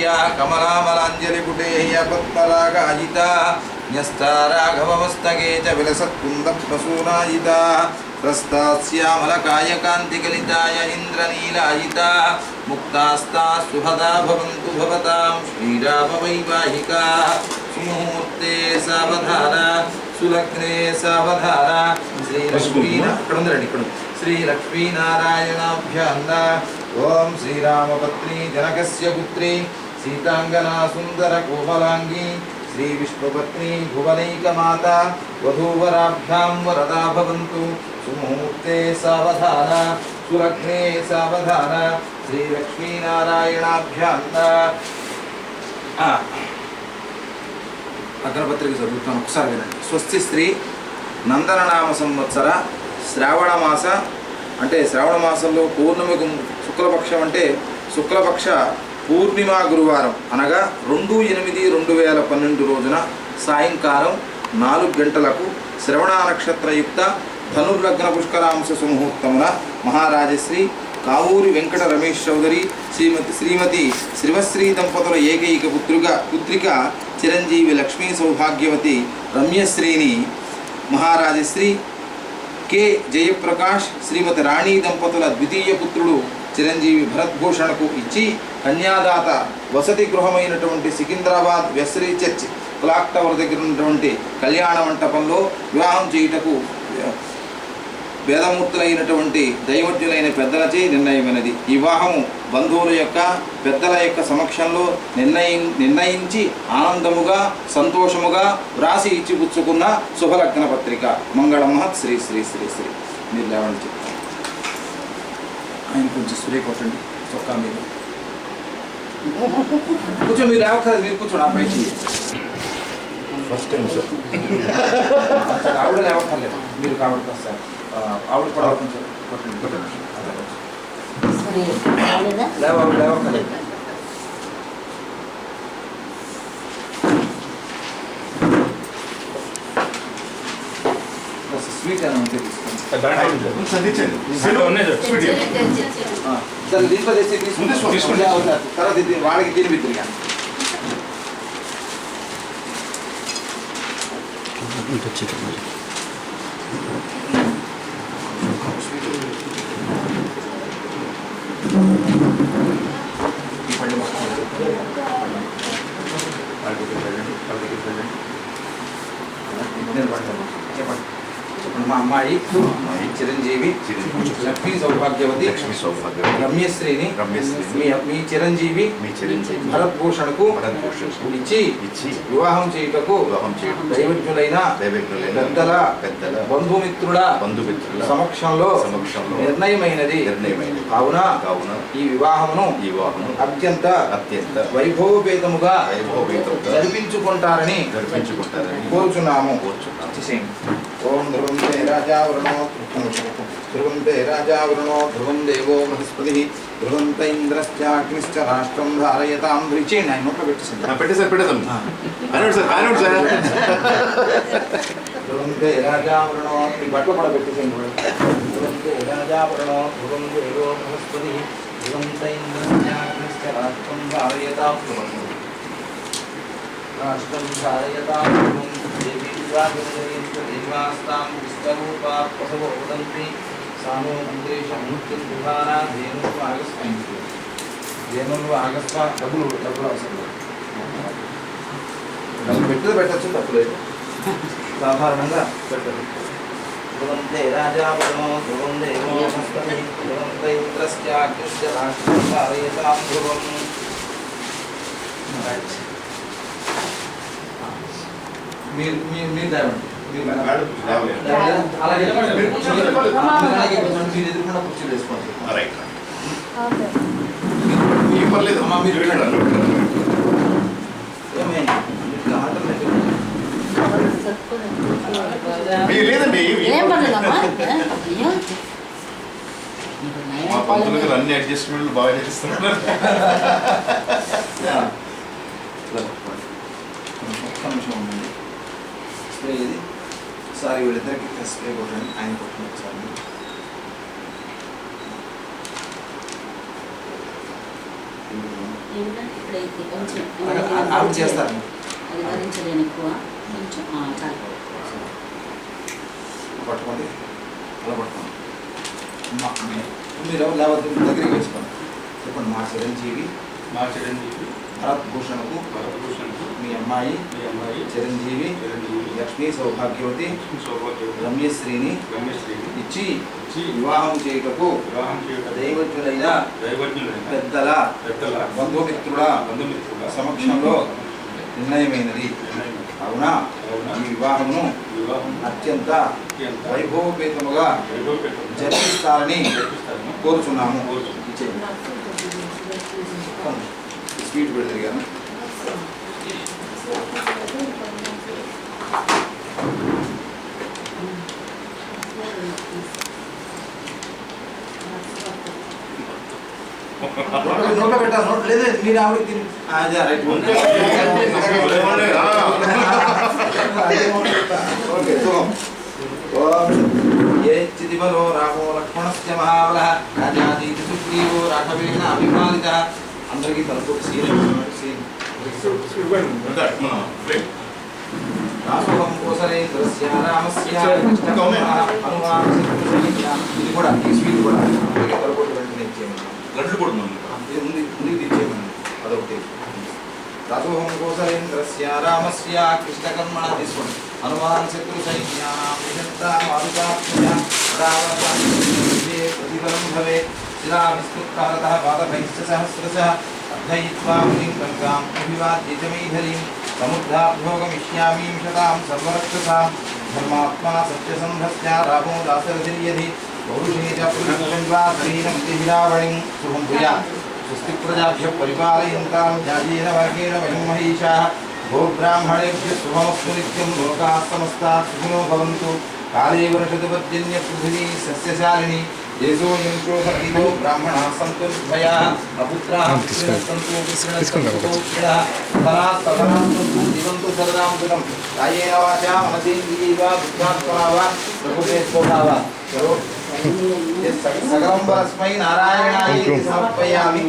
वाक्या कमलामलाञ्जलिपुटे पद्मरागाजिता न्यस्ता राघवमस्तके च विलसत्कुन्दप्रसूनायिता प्रस्तास्यामलकायकान्तिकलिताय इन्द्रनीलायिता मुक्तास्ता सुहदा भवन्तु भवतां श्रीरामवैवाहिका सुमुहूर्ते सावधाना सुलग्ने सावधाना श्रीलक्ष्मीनारायणाभ्यां ओं श्रीरामपत्नी जनकस्य पुत्री सीतांगना सुंदर कोमलांगी श्रीविष्णुपत्नी भुवनैकमाता वधूवराभ्यां वरदा भवन्तु सुमुहूर्ते सावधाना सुलग्ने सावधाना श्रीलक्ष्मीनारायणाभ्यां अग्रपत्रिक चదువుతాను ఒకసారి వినండి. స్వస్తి శ్రీ నందననామ సంవత్సర శ్రావణ మాస అంటే శ్రావణ మాసంలో పూర్ణిమకు శుక్లపక్షం అంటే శుక్లపక్ష పూర్ణిమ గురువారం అనగా 2/8/2012 రోజున సాయంకాలం 4 గంటలకు శ్రవణ నక్షత్రయుక్త ధనుర్లగ్న పుష్కరాంశ సుముహూర్తమున మహారాజశ్రీ కావూరి వెంకట రమేష్ చౌదరి శ్రీమతి శ్రీవశ్రీ దంపతుల ఏకైక పుత్రిక చిరంజీవి లక్ష్మీ సౌభాగ్యవతి రమ్యశ్రీని మహారాజశ్రీ కె జయప్రకాష్ శ్రీమతి రాణి దంపతుల ద్వితీయ పుత్రుడు చిరంజీవి భరద్భూషణకు ఇచ్చి కన్యాదాత వసతి గృహమైనటువంటి సికింద్రాబాద్ వెస్రీ చర్చ్ క్లాక్ టవర్ దగ్గర ఉన్నటువంటి కళ్యాణ మంటపంలో వివాహం చేయుటకు వేదమూర్తులైనటువంటి దైవజ్ఞులైన పెద్దలచే నిర్ణయమైనది. ఈ వివాహము బంధువుల యొక్క పెద్దల యొక్క సమక్షంలో నిర్ణయించి ఆనందముగా సంతోషముగా వ్రాసి ఇచ్చిపుచ్చుకున్న శుభలగ్న పత్రిక. మంగళం శ్రీ శ్రీ శ్రీ శ్రీ. మీరు లేవండి చెప్తాను. ఆయన కొంచెం స్ప్రే కొట్టండి చొక్కా మీద కొంచెం. మీరు లేవక్కర్లేదు, మీరు కూర్చోండి. ఆ పైకి ఫస్ట్ టైం సార్ ఆవిడ లేవక్కర్లేదు, మీరు కాబట్టి సార్ ఆవిడ కూడా కొంచెం కొట్టండి. లేవక్కర్లేదు. స్వీట్ అని ఉంటే తీసుకోండి. సరే దీంట్లో తెచ్చి తీసుకుంటే తర్వాత వాళ్ళకి తినిపిద్దు. చెప్పండి. మా అమ్మాయి చిరంజీవి లక్ష్మీ సౌభాగ్యవతి రమ్యశ్రీని మీ చిరంజీవి భరద్భూషణకు ఇచ్చి వివాహం చేయుటకు దైవజ్ఞులైన పెద్దల బంధుమిత్రుల సమక్షంలో నిర్ణయమైనది. కావున ఈ వివాహమును అత్యంత వైభవపేతముగా జరిపించుకుంటారని కోరుచున్నాము. ఓం ధ్రువం తే రాజావృణో ధ్రువం దేవో బృహస్పతి ధ్రువంత ఇంద్రశ్చాగ్నిశ్చ రాష్ట్రం ధారయతాం. చేయండి. ఆయన నోట్లో పెట్టేసారు. ధ్రువం తే రాజావృణో మీ బట్టలు కూడా పెట్టేసేయండి. ధ్రువం తే రాజావృణో ధ్రువం దేవో బృహస్పతి ధ్రువంత ఇంద్రశ్చాగ్నిశ్చ రాష్ట్రం ధారయతాం. దేవాస్తాం విశ్వరూపా పశవో వదంతి సామో ధేనులు ఆగస్వ డబ్బులు అవసరం లేదు. డబ్బులు పెట్టచ్చు, డబ్బు లేదు, సాధారణంగా పెట్టదు. ధ్రువంతే రాజావృణో ధ్రువం దేవో బృహస్పతి ధ్రువంత ఇంద్రశ్చాగ్నిశ్చ రాష్ట్రం ధారయతాం ధ్రువం. మీరు దావండి. అలాగే మీరు ఎదుర్కొన్న కుర్చీలు వేసుకోండి. అమ్మా మీరు లేదండి మా పంతులు అన్ని అడ్జస్ట్మెంట్లు బాగా చేస్తున్నారు. స్ప్రే ఇది ఒకసారి వీళ్ళిద్దరికి స్ప్రే కొట్టండి. ఆయన కొట్టండి ఒకసారి. ఇప్పుడైతే కొంచెం ఆవిడ చేస్తారు. అది భరించలేను ఎక్కువ కొంచెం చాలు. పట్టుకోండి, అలా పట్టుకోండి. మీరు లేకపోతే దగ్గరికి వేసుకోండి. చెప్పండి. మా చిరంజీవి భరత్భూషణకు మీ అమ్మాయి చిరంజీవి లక్ష్మీ సౌభాగ్యవతి రమ్యశ్రీని ఇచ్చి వివాహం చేయుటకు దైవజ్ఞులైన పెద్దల బంధుమిత్రుల సమక్షంలో నిర్ణయమైనది. కావున ఈ వివాహమును అత్యంత వైభవపేతముగా జరిపిస్తారని కోరుచున్నాము. స్వీట్ పెడతారు కదా. నోట్లో పెట్టాలి. నోట్ లేదు, మీరు ఆవిడ తిని రైట్. ఏ చిదిబలో రామో లక్ష్మణస్య మహాబలః రాజాదీతి సుగ్రీవో రాఘవేణ అభిమానితః. అందరికీ తలపు రాసోహం కోసలేంద్రస్య రామస్య ఇది కూడా ఈ స్వీట్ కూడా తలపోటు వెంటనే ఇచ్చేయమని. లడ్డు కూడా ముందుకు ఇచ్చేయమని. అదొకటి. రాసోహం కోసలేంద్రస్య రామస్య కృష్ణకర్మణ తీసుకోండి. హనుమాన్ శత్రు సైన్యానాం ప్రతిఫలం భవే శిలావిస్కృత్కారతః పాదభైశ్చ సహస్రశః అర్ధయిత్వా మునిం గంగాం అభివాద్య చ మేధిలీం సముద్రాభ్యోగమిష్యామీం శతాం సర్వరక్షసాం ధర్మాత్మా సత్యసంధస్య రామో దాశరథిర్యధి పౌరుషే చ పురుషేణం దివిరావణిం శుభం భూయాత్. స్వస్తి ప్రజాభ్యః పరిపాలయంతాం న్యాయేన మార్గేణ వయం మహీషాః. గోబ్రాహ్మణేభ్యः శుభమస్తు నిత్యం. లోకాः సమస్తాः సుఖినో భవంతు. కాలే వర్షతు పర్జన్య పృథివీ సస్యశాలిని. దేశోऽयं శోభనీతో బ్రాహ్మణాः సంతు నిర్భయాः. అపుత్రాः సంతు జీవంతు సరదాం సుఖం. కాయేన వాచా మనసేంద్రియైవ బుద్ధ్యాత్మనా వా ప్రకృతే స్వభావా సకలం పరస్మై నారాయణాయేతి సమర్పయామి.